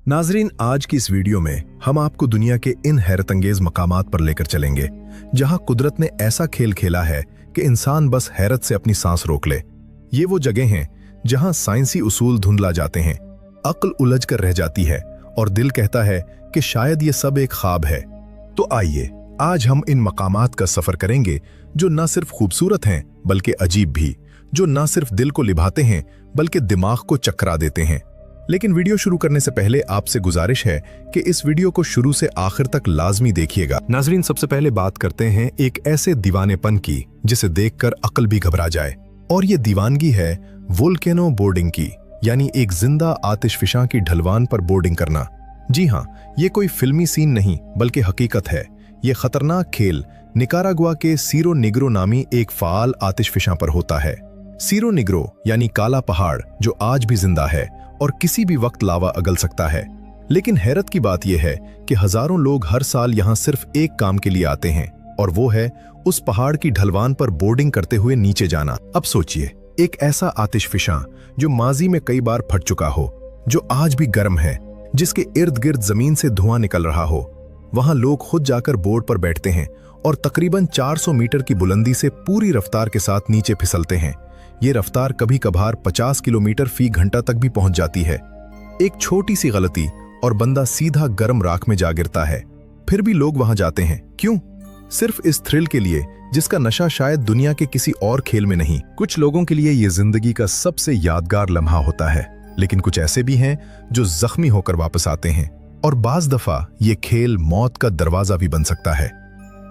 नाजरीन, आज की इस वीडियो में हम आपको दुनिया के इन हैरतअंगेज मकामात पर लेकर चलेंगे जहां कुदरत ने ऐसा खेल खेला है कि इंसान बस हैरत से अपनी सांस रोक ले। ये वो जगह हैं जहां साइंसी उसूल धुंधला जाते हैं, अक्ल उलझ कर रह जाती है और दिल कहता है कि शायद ये सब एक ख्वाब है। तो आइए आज हम इन मकामात का सफर करेंगे जो न सिर्फ खूबसूरत हैं बल्कि अजीब भी, जो न सिर्फ दिल को लिभाते हैं बल्कि दिमाग को चकरा देते हैं। लेकिन वीडियो शुरू करने से पहले आपसे गुजारिश है कि इस वीडियो को शुरू से आखिर तक लाजमी देखिएगा। नाजरीन, सबसे पहले बात करते हैं एक ऐसे दीवानेपन की जिसे देखकर अक्ल भी घबरा जाए, और ये दीवानगी है वोल्केनो बोर्डिंग की, यानी एक जिंदा आतिशफिशां की ढलवान पर बोर्डिंग करना। जी हाँ, ये कोई फिल्मी सीन नहीं बल्कि हकीकत है। ये खतरनाक खेल निकारागुआ के सीरो निग्रो नामी एक फाल आतिशफिशां पर होता है। सीरो निग्रो यानी काला पहाड़ जो आज भी जिंदा है और किसी भी वक्त लावा अगल सकता है। लेकिन हैरत की बात यह है कि हजारों लोग हर साल यहाँ सिर्फ एक काम के लिए आते हैं, और वो है उस पहाड़ की ढलवान पर बोर्डिंग करते हुए नीचे जाना। अब सोचिए, एक ऐसा आतिशफिशां जो माजी में कई बार फट चुका हो, जो आज भी गर्म है, जिसके इर्द गिर्द जमीन से धुआं निकल रहा हो, वहां लोग खुद जाकर बोर्ड पर बैठते हैं और तकरीबन 400 मीटर की बुलंदी से पूरी रफ्तार के साथ नीचे फिसलते हैं। ये रफ्तार कभी कभार 50 किलोमीटर फी घंटा तक भी पहुंच जाती है। एक छोटी सी गलती और बंदा सीधा गर्म राख में जा गिरता है। फिर भी लोग वहां जाते हैं, क्यों? सिर्फ इस थ्रिल के लिए जिसका नशा शायद दुनिया के किसी और खेल में नहीं। कुछ लोगों के लिए ये जिंदगी का सबसे यादगार लम्हा होता है, लेकिन कुछ ऐसे भी हैं जो जख्मी होकर वापस आते हैं, और बाज दफा ये खेल मौत का दरवाजा भी बन सकता है।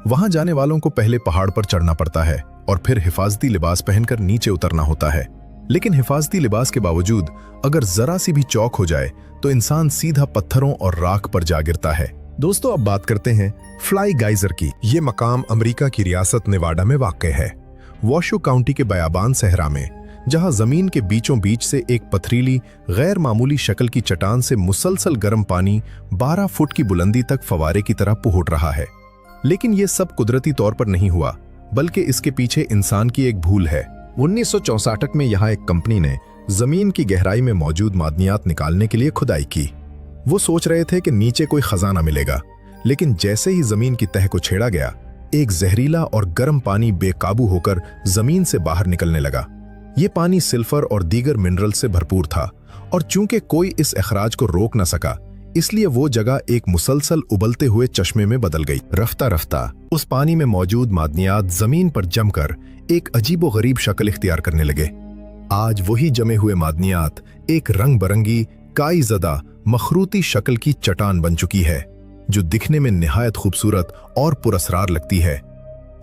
वहां जाने वालों को पहले पहाड़ पर चढ़ना पड़ता है और फिर हिफाजती लिबास पहनकर नीचे उतरना होता है। लेकिन हिफाजती लिबास के बावजूद अगर जरा सी भी चौक हो जाए तो इंसान सीधा पत्थरों और राख पर जा गिरता है। दोस्तों, अब बात करते हैं फ्लाई गाइजर की। ये मकाम अमेरिका की रियासत नेवाडा में वाक़ है, वॉशो काउंटी के बयाबान सहरा में, जहां जमीन के बीचों बीच से एक पथरीली गैर मामूली शक्ल की चट्टान से मुसलसल गर्म पानी 12 फुट की बुलंदी तक फवारे की तरह पुहुट रहा है। लेकिन ये सब कुदरती तौर पर नहीं हुआ, बल्कि इसके पीछे इंसान की एक भूल है। 1964 में यहाँ एक कंपनी ने जमीन की गहराई में मौजूद मादनियात निकालने के लिए खुदाई की। वो सोच रहे थे कि नीचे कोई खजाना मिलेगा, लेकिन जैसे ही जमीन की तह को छेड़ा गया, एक जहरीला और गर्म पानी बेकाबू होकर जमीन से बाहर निकलने लगा। ये पानी सिल्फर और दीगर मिनरल से भरपूर था, और चूंकि कोई इस अखराज को रोक न सका, इसलिए वो जगह एक मुसलसल उबलते हुए चश्मे में बदल गई। रफ्ता रफ्ता उस पानी में मौजूद मादनियात जमीन पर जमकर एक अजीबो गरीब शक्ल इख्तियार करने लगे। आज वही जमे हुए मादनियात एक रंग बरंगी काई ज़दा मखरूती शक्ल की चट्टान बन चुकी है, जो दिखने में निहायत खूबसूरत और पुरअसरार लगती है।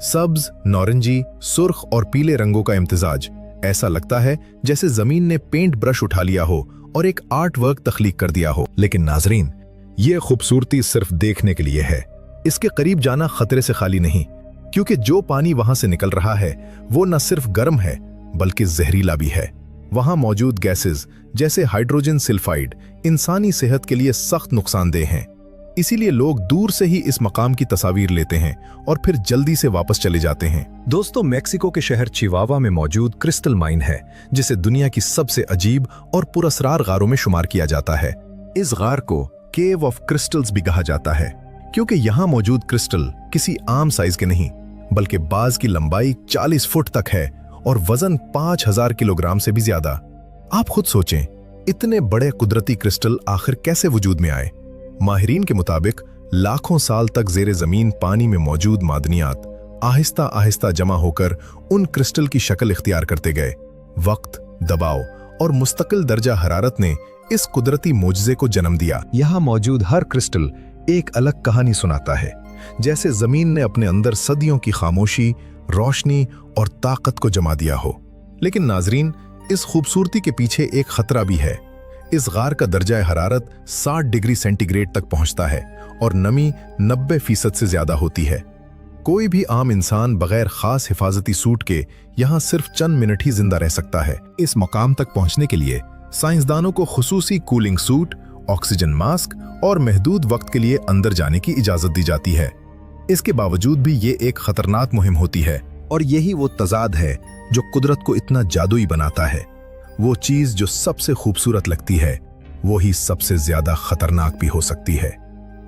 सब्ज, नारंगी, सुर्ख और पीले रंगों का इम्तिजाज, ऐसा लगता है जैसे जमीन ने पेंट ब्रश उठा लिया हो और एक आर्ट वर्क तख्लीक कर दिया हो। लेकिन नाजरीन, ये खूबसूरती सिर्फ देखने के लिए है। इसके करीब जाना खतरे से खाली नहीं, क्योंकि जो पानी वहां से निकल रहा है वो न सिर्फ गर्म है बल्कि जहरीला भी है। वहां मौजूद गैसेस जैसे हाइड्रोजन सल्फाइड इंसानी सेहत के लिए सख्त नुकसानदेह हैं। इसीलिए लोग दूर से ही इस मकाम की तस्वीर लेते हैं और फिर जल्दी से वापस चले जाते हैं। दोस्तों, मेक्सिको के शहर चिवावा में मौजूद क्रिस्टल माइन है, जिसे दुनिया की सबसे अजीब और पुरअसरार गारों में शुमार किया जाता है। इस गार को केव ऑफ क्रिस्टल्स भी कहा जाता है, क्योंकि यहाँ मौजूद क्रिस्टल किसी आम साइज के नहीं, बल्कि बाज की लंबाई 40 फुट तक है और वजन 5000 किलोग्राम से भी ज्यादा। आप खुद सोचें, इतने बड़े कुदरती क्रिस्टल आखिर कैसे वजूद में आए? माहिरीन के मुताबिक लाखों साल तक जेरे जमीन पानी में मौजूद मादनियात आहिस्ता आहिस्ता जमा होकर उन क्रिस्टल की शक्ल इख्तियार करते गए। वक्त, दबाव और मुस्तकिल दर्जा हरारत ने इस कुदरती मोजज़े को जन्म दिया। यहाँ मौजूद हर क्रिस्टल एक अलग कहानी सुनाता है, जैसे जमीन ने अपने अंदर सदियों की खामोशी, रोशनी और ताकत को जमा दिया हो। लेकिन नाजरीन, इस खूबसूरती के पीछे एक खतरा भी है। इस गार का दर्जा हरारत 60 डिग्री सेंटीग्रेड तक पहुंचता है और नमी 90% से ज्यादा होती है। कोई भी आम इंसान बगैर खास हिफाजती सूट के यहाँ सिर्फ चंद मिनट ही जिंदा रह सकता है। इस मकाम तक पहुंचने के लिए साइंसदानों को खुसूसी कूलिंग सूट, ऑक्सीजन मास्क और महदूद वक्त के लिए अंदर जाने की इजाजत दी जाती है। इसके बावजूद भी ये एक खतरनाक मुहिम होती है, और यही वो तजाद है जो कुदरत को इतना जादुई बनाता है। वो चीज जो सबसे खूबसूरत लगती है वो ही सबसे ज्यादा खतरनाक भी हो सकती है।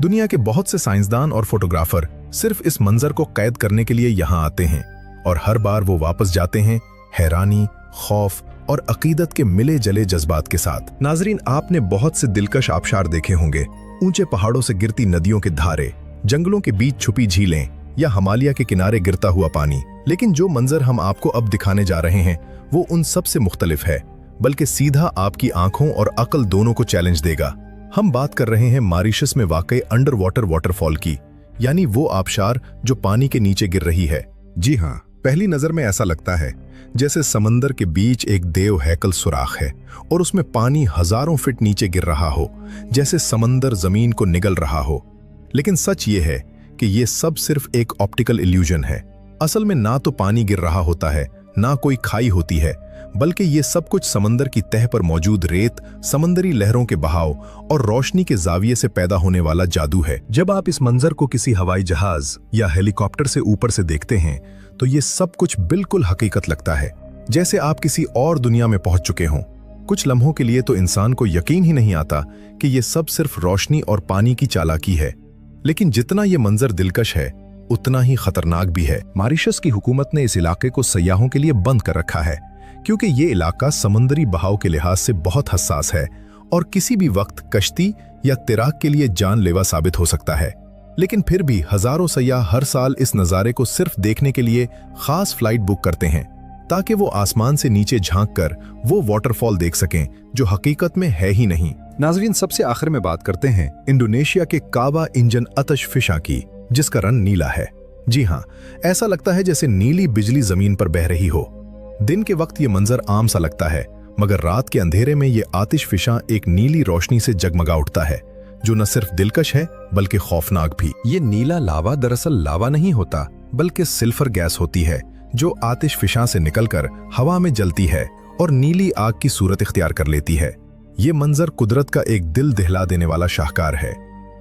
दुनिया के बहुत से साइंसदान और फोटोग्राफर सिर्फ इस मंजर को कैद करने के लिए यहाँ आते हैं और हर बार वो वापस जाते हैं हैरानी, खौफ और अकीदत के मिले जले जज्बात के साथ। नाजरीन, आपने बहुत से दिलकश आबशार देखे होंगे, ऊंचे पहाड़ों से गिरती नदियों के धारे, जंगलों के बीच छुपी झीलें या हिमालय के किनारे गिरता हुआ पानी। लेकिन जो मंजर हम आपको अब दिखाने जा रहे हैं वो उन सब से मुख्तलिफ है, बल्कि सीधा आपकी आंखों और अक्ल दोनों को चैलेंज देगा। हम बात कर रहे हैं मॉरिशस में वाकई अंडर वाटर वाटरफॉल की, यानी वो आबशार जो पानी के नीचे गिर रही है। जी हाँ, पहली नजर में ऐसा लगता है जैसे समंदर के बीच एक देव हैकल सुराख है और उसमें पानी हजारों फीट नीचे गिर रहा हो, जैसे समंदर जमीन को निगल रहा हो। लेकिन सच ये है कि ये सब सिर्फ एक ऑप्टिकल इल्यूजन है। असल में ना तो पानी गिर रहा होता है, ना कोई खाई होती है, बल्कि ये सब कुछ समंदर की तह पर मौजूद रेत, समंदरी लहरों के बहाव और रोशनी के जाविये से पैदा होने वाला जादू है। जब आप इस मंजर को किसी हवाई जहाज या हेलीकॉप्टर से ऊपर से देखते हैं तो ये सब कुछ बिल्कुल हकीकत लगता है, जैसे आप किसी और दुनिया में पहुंच चुके हों। कुछ लम्हों के लिए तो इंसान को यकीन ही नहीं आता कि ये सब सिर्फ रोशनी और पानी की चालाकी है। लेकिन जितना ये मंजर दिलकश है उतना ही खतरनाक भी है। मॉरिशस की हुकूमत ने इस इलाके को सयाहों के लिए बंद कर रखा है, क्योंकि ये इलाका समंदरी बहाव के लिहाज से बहुत हसास है और किसी भी वक्त कश्ती या तिराक के लिए जानलेवा साबित हो सकता है। लेकिन फिर भी हजारों सयाह हर साल इस नज़ारे को सिर्फ देखने के लिए खास फ्लाइट बुक करते हैं, ताकि वो आसमान से नीचे झांक कर वो वाटरफॉल देख सकें जो हकीकत में है ही नहीं। नाजरीन, सबसे आखिर में बात करते हैं इंडोनेशिया के कावा इंजन आतिश फिशा की, जिसका रंग नीला है। जी हाँ, ऐसा लगता है जैसे नीली बिजली जमीन पर बह रही हो। दिन के वक्त ये मंजर आम सा लगता है, मगर रात के अंधेरे में ये आतिश फिशा एक नीली रोशनी से जगमगा उठता है, जो न सिर्फ दिलकश है बल्कि खौफनाक भी। ये नीला लावा दरअसल लावा नहीं होता, बल्कि सिल्फर गैस होती है जो आतिश फिशा से निकलकर हवा में जलती है और नीली आग की सूरत इख्तियार कर लेती है। ये मंजर कुदरत का एक दिल दहला देने वाला शाहकार है।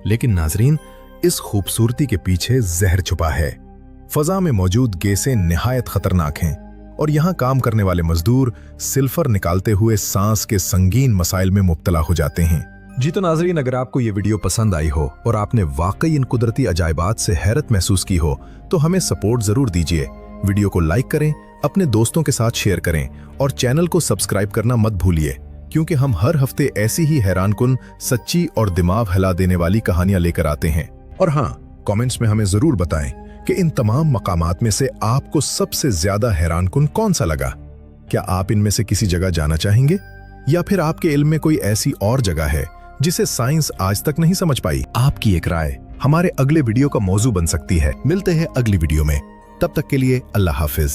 लेकिन नाजरीन, इस खूबसूरती के पीछे जहर छुपा है। फजा में मौजूद गैसें निहायत खतरनाक हैं और यहाँ काम करने वाले मजदूर सिल्फर निकालते हुए सांस के संगीन मसाइल में मुब्तला हो जाते हैं। जी तो नाजरीन, अगर आपको ये वीडियो पसंद आई हो और आपने वाकई इन कुदरती अजायबात से हैरत महसूस की हो तो हमें सपोर्ट जरूर दीजिए। वीडियो को लाइक करें, अपने दोस्तों के साथ शेयर करें और चैनल को सब्सक्राइब करना मत भूलिए, क्योंकि हम हर हफ्ते ऐसी ही हैरानकुन, सच्ची और दिमाग हिला देने वाली कहानियां लेकर आते हैं। और हाँ, कमेंट्स में हमें जरूर बताएं कि इन तमाम मकामात में से आपको सबसे ज्यादा हैरानकुन कौन सा लगा। क्या आप इनमें से किसी जगह जाना चाहेंगे, या फिर आपके इल्म में कोई ऐसी और जगह है जिसे साइंस आज तक नहीं समझ पाई? आपकी एक राय हमारे अगले वीडियो का मौजू बन सकती है। मिलते हैं अगली वीडियो में, तब तक के लिए अल्लाह हाफिज।